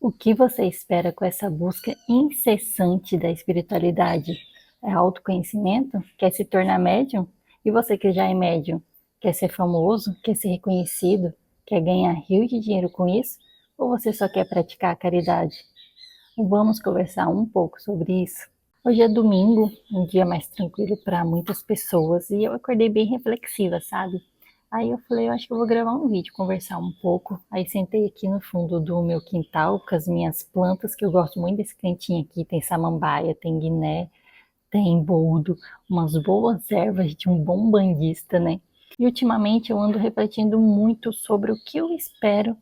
O que você espera com essa busca incessante da espiritualidade? É autoconhecimento? Quer se tornar médium? E você que já é médium, quer ser famoso? Quer ser reconhecido? Quer ganhar rios de dinheiro com isso? Ou você só quer praticar a caridade? Vamos conversar um pouco sobre isso. Hoje é domingo, um dia mais tranquilo para muitas pessoas, e eu acordei bem reflexiva, sabe? Aí eu falei, eu acho que eu vou gravar um vídeo, conversar um pouco. Aí sentei aqui no fundo do meu quintal com as minhas plantas, que eu gosto muito desse cantinho aqui. Tem samambaia, tem guiné, tem boldo, umas boas ervas de um bom banhista, né? E ultimamente eu ando refletindo muito sobre o que eu espero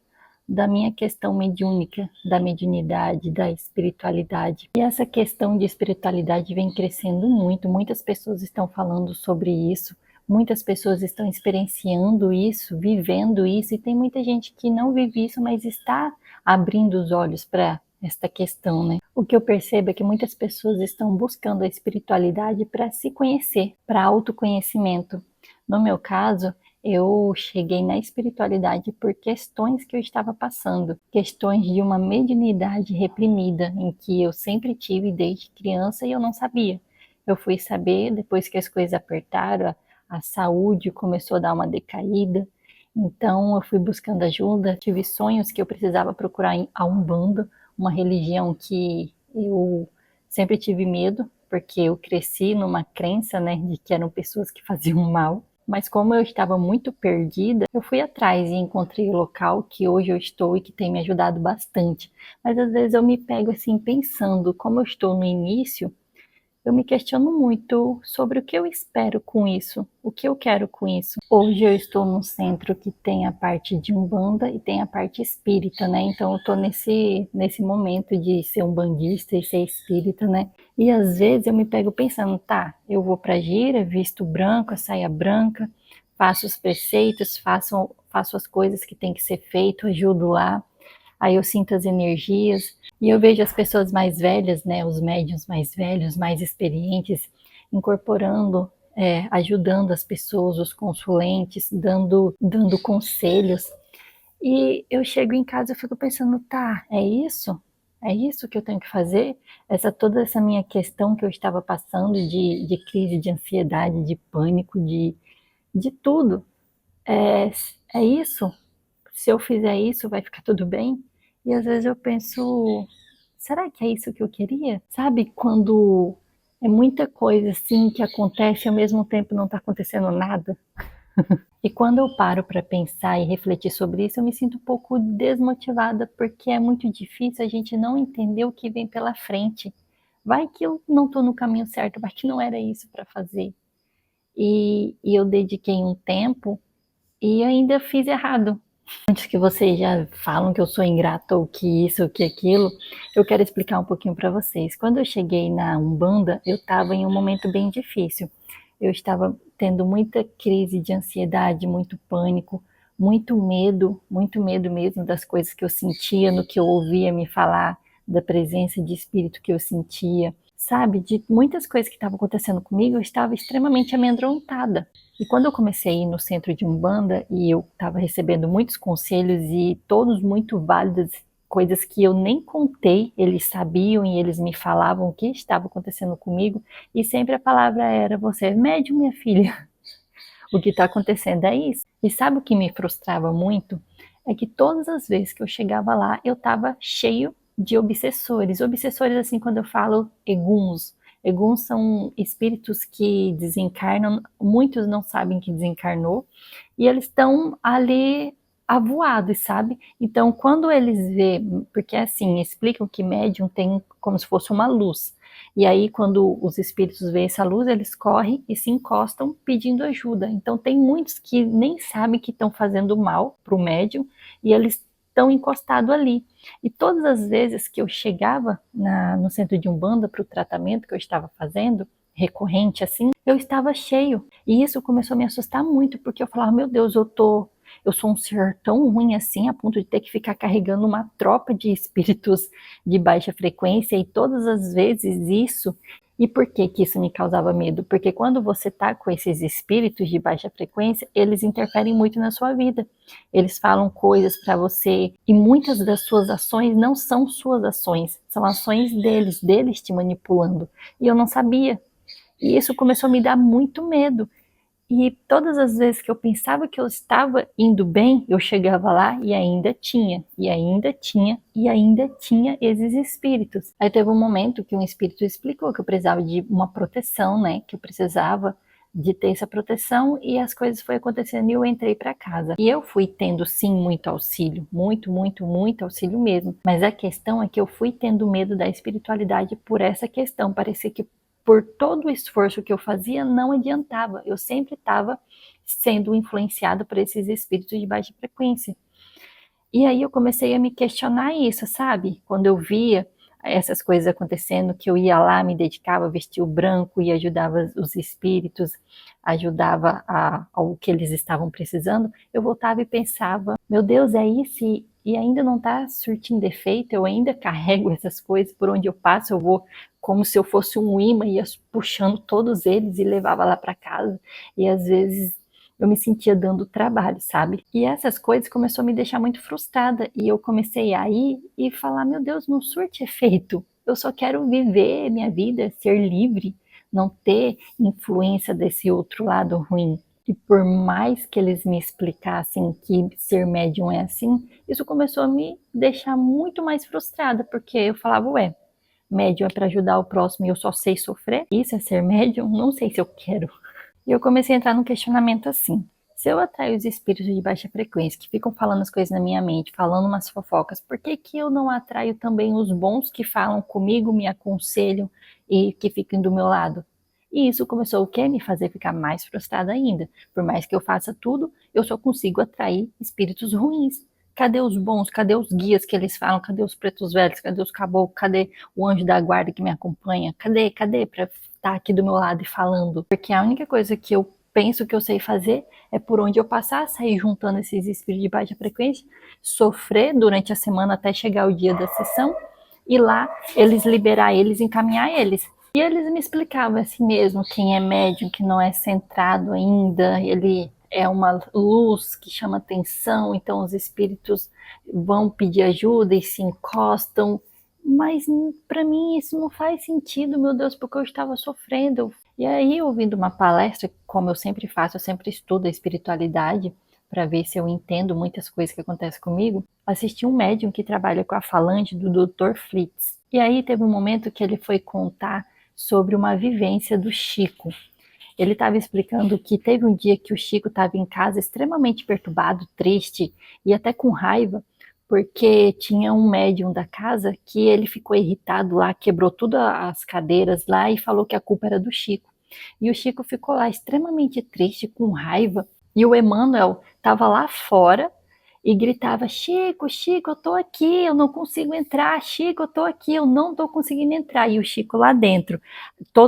da minha questão mediúnica, da mediunidade, da espiritualidade. E essa questão de espiritualidade vem crescendo muito, muitas pessoas estão falando sobre isso, muitas pessoas estão experienciando isso, vivendo isso, e tem muita gente que não vive isso, mas está abrindo os olhos para esta questão, né? O que eu percebo é que muitas pessoas estão buscando a espiritualidade para se conhecer, para autoconhecimento. No meu caso, eu cheguei na espiritualidade por questões que eu estava passando, questões de uma mediunidade reprimida, em que eu sempre tive desde criança e eu não sabia. Eu fui saber depois que as coisas apertaram, a saúde começou a dar uma decaída, então eu fui buscando ajuda, tive sonhos que eu precisava procurar a Umbanda, uma religião que eu sempre tive medo, porque eu cresci numa crença, né, de que eram pessoas que faziam mal. Mas como eu estava muito perdida, eu fui atrás e encontrei o local que hoje eu estou e que tem me ajudado bastante. Mas às vezes eu me pego assim pensando, como eu estou no início, eu me questiono muito sobre o que eu espero com isso, o que eu quero com isso. Hoje eu estou num centro que tem a parte de Umbanda e tem a parte espírita, né? Então eu estou nesse momento de ser umbandista e ser espírita, né? E às vezes eu me pego pensando, tá, eu vou pra gira, visto branco, a saia branca, faço os preceitos, faço as coisas que tem que ser feito, ajudo lá, aí eu sinto as energias e eu vejo as pessoas mais velhas, né, os médiuns mais velhos, mais experientes, incorporando, ajudando as pessoas, os consulentes, dando conselhos. E eu chego em casa e fico pensando, tá, é isso? É isso que eu tenho que fazer? Toda essa minha questão que eu estava passando de crise de ansiedade, de pânico, de tudo. É, é isso? Se eu fizer isso, vai ficar tudo bem? E às vezes eu penso, será que é isso que eu queria? Sabe quando é muita coisa assim que acontece e ao mesmo tempo não está acontecendo nada? E quando eu paro para pensar e refletir sobre isso, eu me sinto um pouco desmotivada, porque é muito difícil a gente não entender o que vem pela frente. Vai que eu não estou no caminho certo, vai que não era isso para fazer. E eu dediquei um tempo e ainda fiz errado. Antes que vocês já falam que eu sou ingrata ou que isso ou que aquilo, eu quero explicar um pouquinho para vocês. Quando eu cheguei na Umbanda, eu estava em um momento bem difícil. Eu estava tendo muita crise de ansiedade, muito pânico, muito medo mesmo das coisas que eu sentia, no que eu ouvia me falar, da presença de espírito que eu sentia, sabe? De muitas coisas que estavam acontecendo comigo, eu estava extremamente amedrontada. E quando eu comecei a ir no centro de Umbanda e eu estava recebendo muitos conselhos e todos muito válidos, coisas que eu nem contei, eles sabiam e eles me falavam o que estava acontecendo comigo, e sempre a palavra era: você é médium, minha filha. O que está acontecendo é isso. E sabe o que me frustrava muito? É que todas as vezes que eu chegava lá, eu estava cheio de obsessores. Obsessores, assim, quando eu falo eguns. Eguns são espíritos que desencarnam, muitos não sabem que desencarnou, e eles estão ali avoados, sabe? Então, quando eles vê, porque assim, explicam que médium tem como se fosse uma luz. E aí, quando os espíritos veem essa luz, eles correm e se encostam pedindo ajuda. Então, tem muitos que nem sabem que estão fazendo mal para o médium e eles estão encostados ali. E todas as vezes que eu chegava no centro de Umbanda para o tratamento que eu estava fazendo, recorrente assim, eu estava cheio. E isso começou a me assustar muito, porque eu falava, meu Deus, eu tô eu sou um ser tão ruim assim, a ponto de ter que ficar carregando uma tropa de espíritos de baixa frequência, e todas as vezes isso. E por que que isso me causava medo? Porque quando você tá com esses espíritos de baixa frequência, eles interferem muito na sua vida. Eles falam coisas para você, e muitas das suas ações não são suas ações, são ações deles te manipulando. E eu não sabia. E isso começou a me dar muito medo. E todas as vezes que eu pensava que eu estava indo bem, eu chegava lá e ainda tinha, e ainda tinha, e ainda tinha esses espíritos. Aí teve um momento que um espírito explicou que eu precisava de uma proteção, né? Que eu precisava de ter essa proteção, e as coisas foram acontecendo e eu entrei para casa. E eu fui tendo sim muito auxílio, muito auxílio mesmo. Mas a questão é que eu fui tendo medo da espiritualidade por essa questão. Parecia que por todo o esforço que eu fazia, não adiantava. Eu sempre estava sendo influenciada por esses espíritos de baixa frequência. E aí eu comecei a me questionar isso, sabe? Quando eu via essas coisas acontecendo, que eu ia lá, me dedicava, vestia o branco e ajudava os espíritos, ajudava ao que eles estavam precisando, eu voltava e pensava, meu Deus, é isso? E ainda não está surtindo efeito, eu ainda carrego essas coisas, por onde eu passo eu vou como se eu fosse um imã, ia puxando todos eles e levava lá para casa, e às vezes eu me sentia dando trabalho, sabe? E essas coisas começou a me deixar muito frustrada, e eu comecei a ir e falar, meu Deus, não surte efeito, eu só quero viver minha vida, ser livre, não ter influência desse outro lado ruim. E por mais que eles me explicassem que ser médium é assim, isso começou a me deixar muito mais frustrada, porque eu falava, ué, médium é para ajudar o próximo e eu só sei sofrer? Isso é ser médium? Não sei se eu quero. E eu comecei a entrar num questionamento assim. Se eu atraio os espíritos de baixa frequência, que ficam falando as coisas na minha mente, falando umas fofocas, por que que eu não atraio também os bons que falam comigo, me aconselham e que ficam do meu lado? E isso começou o quê? Me fazer ficar mais frustrada ainda. Por mais que eu faça tudo, eu só consigo atrair espíritos ruins. Cadê os bons? Cadê os guias que eles falam? Cadê os pretos velhos? Cadê os caboclos? Cadê o anjo da guarda que me acompanha? Cadê para estar aqui do meu lado e falando? Porque a única coisa que eu penso que eu sei fazer é por onde eu passar, sair juntando esses espíritos de baixa frequência, sofrer durante a semana até chegar o dia da sessão, e lá eles liberar eles, encaminhar eles. E eles me explicavam assim mesmo, quem é médium, que não é centrado ainda, ele é uma luz que chama atenção, então os espíritos vão pedir ajuda e se encostam. Mas para mim isso não faz sentido, meu Deus, porque eu estava sofrendo. E aí, ouvindo uma palestra, como eu sempre faço, eu sempre estudo a espiritualidade para ver se eu entendo muitas coisas que acontecem comigo, assisti um médium que trabalha com a falange do Dr. Flitz. E aí teve um momento que ele foi contar sobre uma vivência do Chico. Ele estava explicando que teve um dia que o Chico estava em casa extremamente perturbado, triste e até com raiva, porque tinha um médium da casa que ele ficou irritado lá, quebrou todas as cadeiras lá e falou que a culpa era do Chico. E o Chico ficou lá extremamente triste, com raiva, e o Emmanuel estava lá fora e gritava, Chico, Chico, eu tô aqui, eu não consigo entrar, Chico, eu tô aqui, eu não tô conseguindo entrar. E o Chico lá dentro,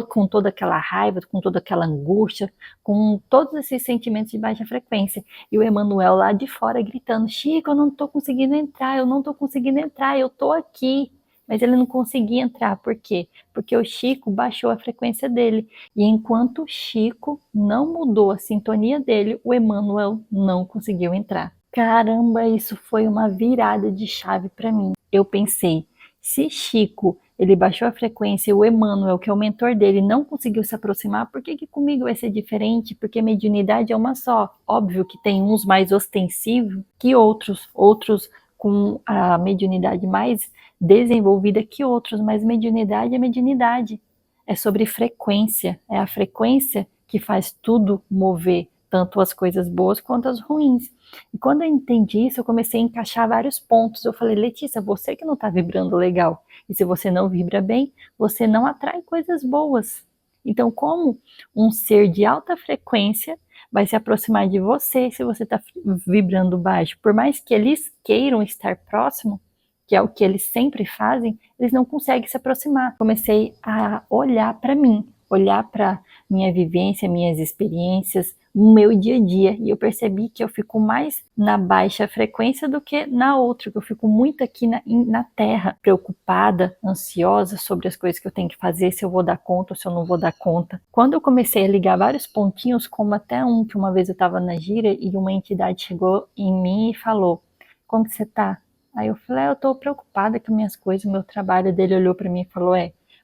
com toda aquela raiva, com toda aquela angústia, com todos esses sentimentos de baixa frequência. E o Emmanuel lá de fora gritando, Chico, eu não tô conseguindo entrar, eu não tô conseguindo entrar, eu tô aqui. Mas ele não conseguia entrar, por quê? Porque o Chico baixou a frequência dele. E enquanto o Chico não mudou a sintonia dele, o Emmanuel não conseguiu entrar. Caramba, isso foi uma virada de chave para mim. Eu pensei, se Chico, ele baixou a frequência e o Emmanuel, que é o mentor dele, não conseguiu se aproximar, por que que comigo vai ser diferente? Porque mediunidade é uma só. Óbvio que tem uns mais ostensivos que outros, outros com a mediunidade mais desenvolvida que outros, mas mediunidade é mediunidade. É sobre frequência, é a frequência que faz tudo mover, tanto as coisas boas quanto as ruins. E quando eu entendi isso, eu comecei a encaixar vários pontos. Eu falei, Letícia, você que não está vibrando legal. E se você não vibra bem, você não atrai coisas boas. Então, como um ser de alta frequência vai se aproximar de você se você está vibrando baixo? Por mais que eles queiram estar próximo, que é o que eles sempre fazem, eles não conseguem se aproximar. Comecei a olhar para mim, olhar para minha vivência, minhas experiências, no meu dia a dia. E eu percebi que eu fico mais na baixa frequência do que na outra, que eu fico muito aqui na terra, preocupada, ansiosa sobre as coisas que eu tenho que fazer, se eu vou dar conta ou se eu não vou dar conta. Quando eu comecei a ligar vários pontinhos, como até um que uma vez eu estava na gira e uma entidade chegou em mim e falou: como que você tá? Aí eu falei: eu tô preocupada com minhas coisas, meu trabalho. Dele olhou para mim e falou: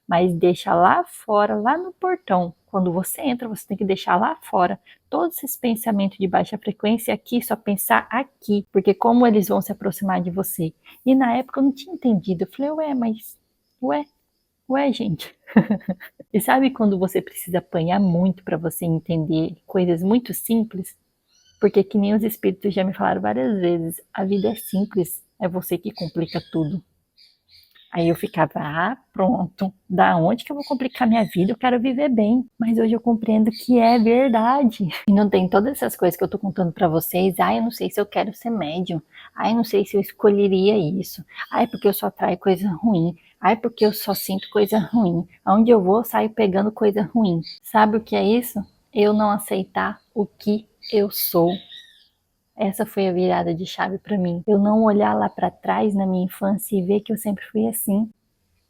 mas deixa lá fora, lá no portão. Quando você entra, você tem que deixar lá fora todos esses pensamentos de baixa frequência aqui, só pensar aqui, porque como eles vão se aproximar de você? E na época eu não tinha entendido. Eu falei: ué, gente. E sabe quando você precisa apanhar muito para você entender coisas muito simples? Porque que nem os espíritos já me falaram várias vezes, a vida é simples, é você que complica tudo. Aí eu ficava: pronto, da onde que eu vou complicar minha vida? Eu quero viver bem. Mas hoje eu compreendo que é verdade. E não tem todas essas coisas que eu tô contando pra vocês. Eu não sei se eu quero ser médium. Eu não sei se eu escolheria isso. Porque eu só atraio coisa ruim. Porque eu só sinto coisa ruim. Aonde eu vou, eu saio pegando coisa ruim. Sabe o que é isso? Eu não aceitar o que eu sou. Essa foi a virada de chave para mim. Eu não olhar lá para trás na minha infância e ver que eu sempre fui assim.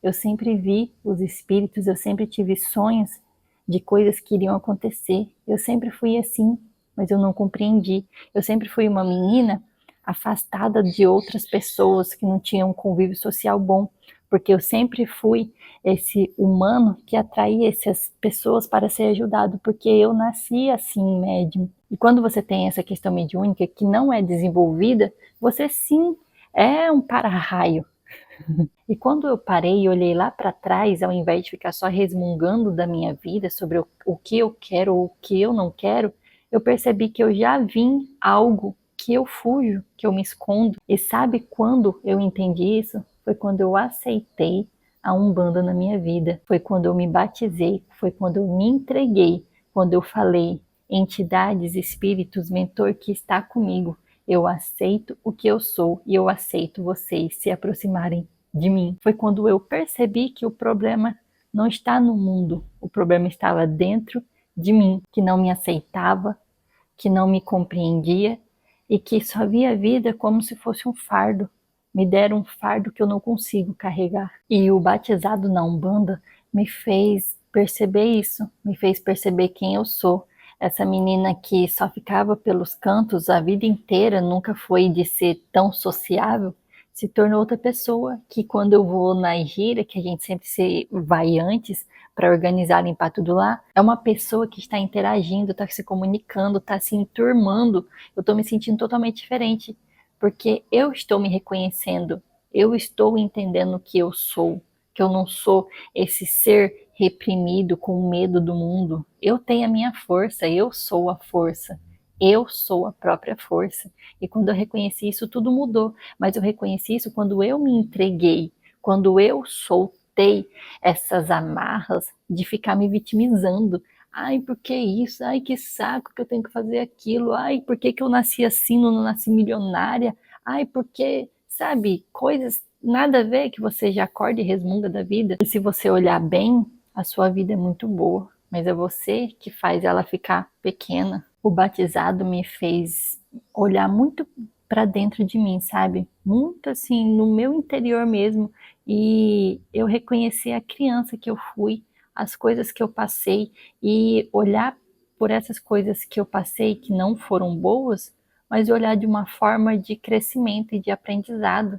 Eu sempre vi os espíritos, eu sempre tive sonhos de coisas que iriam acontecer. Eu sempre fui assim, mas eu não compreendi. Eu sempre fui uma menina afastada de outras pessoas que não tinham um convívio social bom, porque eu sempre fui esse humano que atraía essas pessoas para ser ajudado, porque eu nasci assim, médium. E quando você tem essa questão mediúnica que não é desenvolvida, você sim é um para-raio. E quando eu parei e olhei lá para trás, ao invés de ficar só resmungando da minha vida sobre o que eu quero ou o que eu não quero, eu percebi que eu já vim algo que eu fujo, que eu me escondo. E sabe quando eu entendi isso? Foi quando eu aceitei a Umbanda na minha vida. Foi quando eu me batizei, foi quando eu me entreguei, quando eu falei: entidades, espíritos, mentor que está comigo, eu aceito o que eu sou e eu aceito vocês se aproximarem de mim. Foi quando eu percebi que o problema não está no mundo, o problema estava dentro de mim, que não me aceitava, que não me compreendia e que só via a vida como se fosse um fardo. Me deram um fardo que eu não consigo carregar. E o batizado na Umbanda me fez perceber isso, me fez perceber quem eu sou. Essa menina que só ficava pelos cantos a vida inteira, nunca foi de ser tão sociável, se tornou outra pessoa que quando eu vou na gira, que a gente sempre se vai antes para organizar, limpar tudo lá, é uma pessoa que está interagindo, está se comunicando, está se enturmando. Eu estou me sentindo totalmente diferente, porque eu estou me reconhecendo, eu estou entendendo que eu sou, que eu não sou esse ser reprimido com medo do mundo. Eu tenho a minha força, eu sou a força. Eu sou a própria força. E quando eu reconheci isso, tudo mudou. Mas eu reconheci isso quando eu me entreguei, quando eu soltei essas amarras de ficar me vitimizando. Por que isso? Que saco que eu tenho que fazer aquilo. Por que eu nasci assim, não nasci milionária? Porque, sabe, coisas nada a ver que você já acorda e resmunga da vida. E se você olhar bem, a sua vida é muito boa, mas é você que faz ela ficar pequena. O batizado me fez olhar muito para dentro de mim, sabe? Muito assim, no meu interior mesmo. E eu reconheci a criança que eu fui, as coisas que eu passei e olhar por essas coisas que eu passei que não foram boas, mas olhar de uma forma de crescimento e de aprendizado,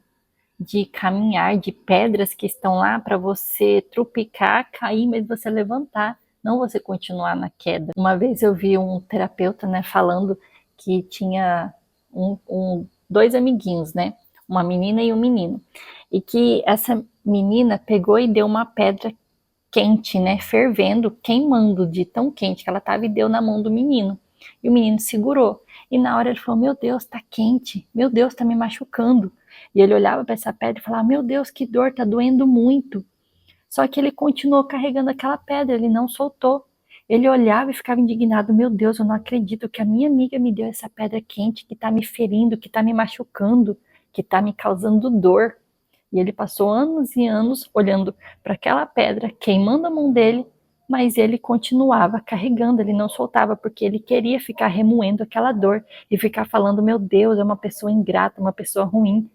de caminhar, de pedras que estão lá para você trupicar, cair, mas você levantar, não você continuar na queda. Uma vez eu vi um terapeuta, né, falando que tinha dois amiguinhos, né, uma menina e um menino, e que essa menina pegou e deu uma pedra quente, né, fervendo, queimando de tão quente que ela estava e deu na mão do menino. E o menino segurou. E na hora ele falou: meu Deus, tá quente. Meu Deus, tá me machucando. E ele olhava para essa pedra e falava: meu Deus, que dor, tá doendo muito. Só que ele continuou carregando aquela pedra, ele não soltou. Ele olhava e ficava indignado: meu Deus, eu não acredito que a minha amiga me deu essa pedra quente que tá me ferindo, que tá me machucando, que tá me causando dor. E ele passou anos e anos olhando para aquela pedra, queimando a mão dele, Mas ele continuava carregando, ele não soltava, porque ele queria ficar remoendo aquela dor e ficar falando: meu Deus, é uma pessoa ingrata, uma pessoa ruim,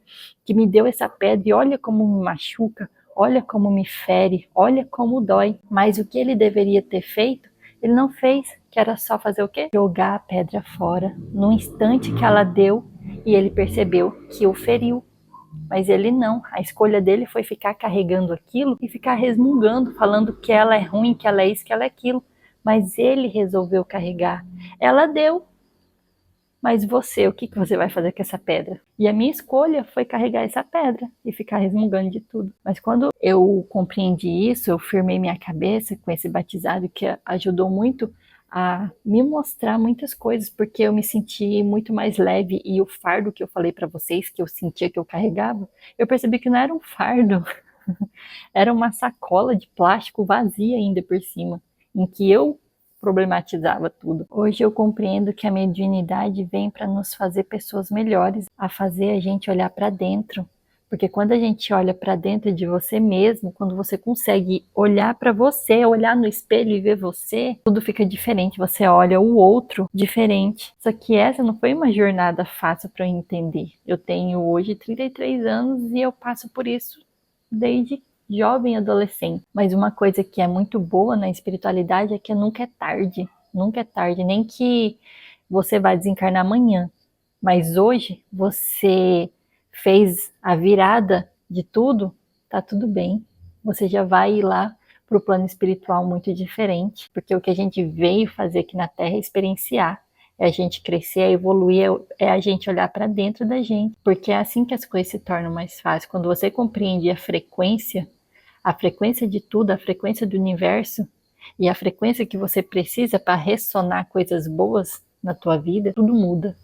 que me deu essa pedra e olha como me machuca, olha como me fere, olha como dói. Mas o que ele deveria ter feito, ele não fez, que era só fazer o quê? Jogar a pedra fora, no instante que ela deu, e ele percebeu que o feriu. Mas ele não, a escolha dele foi ficar carregando aquilo e ficar resmungando, falando que ela é ruim, que ela é isso, que ela é aquilo. Mas ele resolveu carregar. Ela deu, mas você, o que você vai fazer com essa pedra? E a minha escolha foi carregar essa pedra e ficar resmungando de tudo. Mas quando eu compreendi isso, eu firmei minha cabeça com esse batizado que ajudou muito a me mostrar muitas coisas, porque eu me senti muito mais leve e o fardo que eu falei para vocês, que eu sentia que eu carregava, eu percebi que não era um fardo, era uma sacola de plástico vazia ainda por cima, em que eu problematizava tudo. Hoje eu compreendo que a mediunidade vem para nos fazer pessoas melhores, a fazer a gente olhar para dentro. Porque quando a gente olha para dentro de você mesmo, quando você consegue olhar para você, olhar no espelho e ver você, tudo fica diferente. Você olha o outro diferente. Só que essa não foi uma jornada fácil para eu entender. Eu tenho hoje 33 anos e eu passo por isso desde jovem adolescente. Mas uma coisa que é muito boa na espiritualidade é que nunca é tarde. Nunca é tarde, nem que você vai desencarnar amanhã. Mas hoje você fez a virada de tudo, tá tudo bem. Você já vai ir lá para o plano espiritual muito diferente, porque o que a gente veio fazer aqui na Terra é experienciar, é a gente crescer, é evoluir, é a gente olhar para dentro da gente, porque é assim que as coisas se tornam mais fáceis. Quando você compreende a frequência de tudo, a frequência do universo e a frequência que você precisa para ressonar coisas boas na tua vida, tudo muda.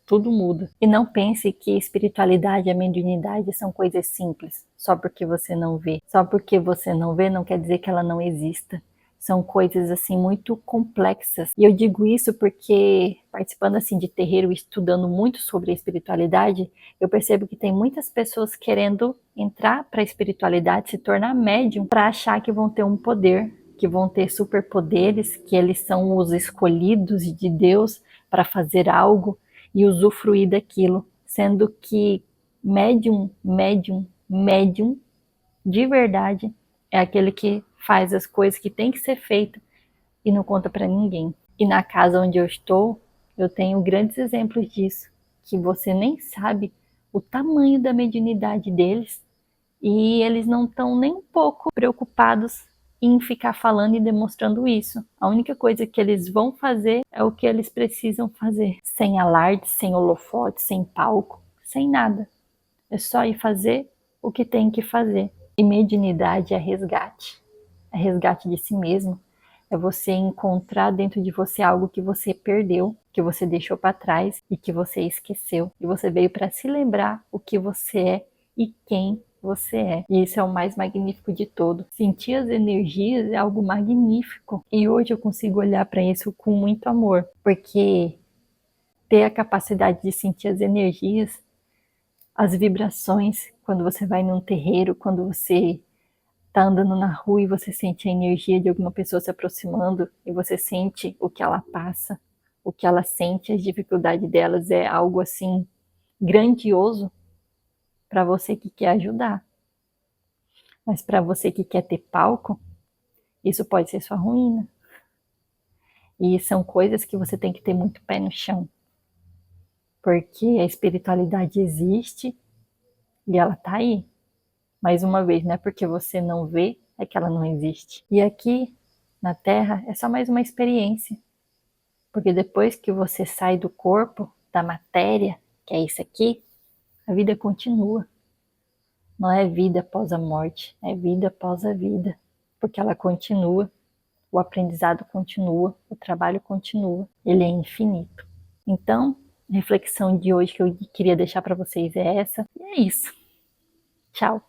Tudo muda. E não pense que espiritualidade e mediunidade são coisas simples, só porque você não vê. Só porque você não vê não quer dizer que ela não exista. São coisas assim muito complexas. E eu digo isso porque participando assim de terreiro e estudando muito sobre a espiritualidade, eu percebo que tem muitas pessoas querendo entrar para a espiritualidade, se tornar médium, para achar que vão ter um poder, que vão ter superpoderes, que eles são os escolhidos de Deus para fazer algo e usufruir daquilo, sendo que médium de verdade é aquele que faz as coisas que tem que ser feito e não conta para ninguém. E na casa onde eu estou, eu tenho grandes exemplos disso, que você nem sabe o tamanho da mediunidade deles e eles não estão nem um pouco preocupados em ficar falando e demonstrando isso. A única coisa que eles vão fazer é o que eles precisam fazer, sem alarde, sem holofote, sem palco, sem nada. É só ir fazer o que tem que fazer. E mediunidade é resgate de si mesmo, é você encontrar dentro de você algo que você perdeu, que você deixou para trás e que você esqueceu. E você veio para se lembrar o que você é e quem você é. E isso é o mais magnífico de todo. Sentir as energias é algo magnífico. E hoje eu consigo olhar para isso com muito amor, porque ter a capacidade de sentir as energias, as vibrações, quando você vai num terreiro, quando você tá andando na rua e você sente a energia de alguma pessoa se aproximando e você sente o que ela passa, o que ela sente, as dificuldades delas, é algo assim grandioso para você que quer ajudar. Mas para você que quer ter palco, isso pode ser sua ruína. E são coisas que você tem que ter muito pé no chão. Porque a espiritualidade existe e ela tá aí. Mais uma vez, não é porque você não vê, é que ela não existe. E aqui na Terra é só mais uma experiência. Porque depois que você sai do corpo, da matéria, que é isso aqui, a vida continua. Não é vida após a morte, é vida após a vida. Porque ela continua, o aprendizado continua, o trabalho continua, ele é infinito. Então, a reflexão de hoje que eu queria deixar para vocês é essa. E é isso. Tchau.